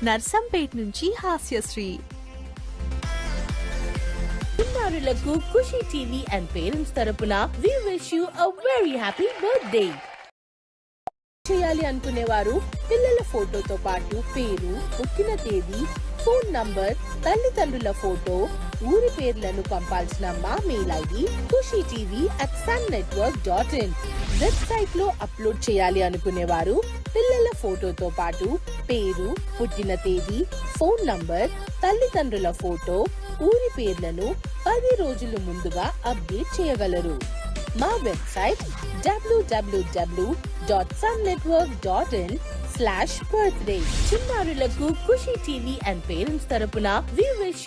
నర్సంపేట్ నుంచి హాస్యశ్రీ. చిన్నారులకు ఖుషి TV and parents తరపున we wish you a very happy birthday. చేయాలి అనుకునేవారు పిల్లల ఫోటోతో పాటు పేరు, పుట్టిన తేదీ, ఫోన్ నంబర్, తల్లిదండ్రుల ఫోటో, ఊరి పేర్లను పంపాల్సిన మా మెయిల్ ఐడి khushitv@sunnetwork.in. వెబ్సైట్ లో అప్లోడ్ చేయాలి అనుకునేవారు పిల్లల ఫోటోతో పాటు పేరు, పుట్టిన తేదీ, ఫోన్ నంబర్, తల్లిదండ్రుల ఫోటో, ఊరి పేర్లను 10 రోజులు ముందుగా అప్డేట్ చేయగలరు. మా వెబ్సైట్ www.sunnetwork.in/birthday. చిన్నారులకు ఖుషి టీవీ అండ్ పేరెంట్స్ తరపున we wish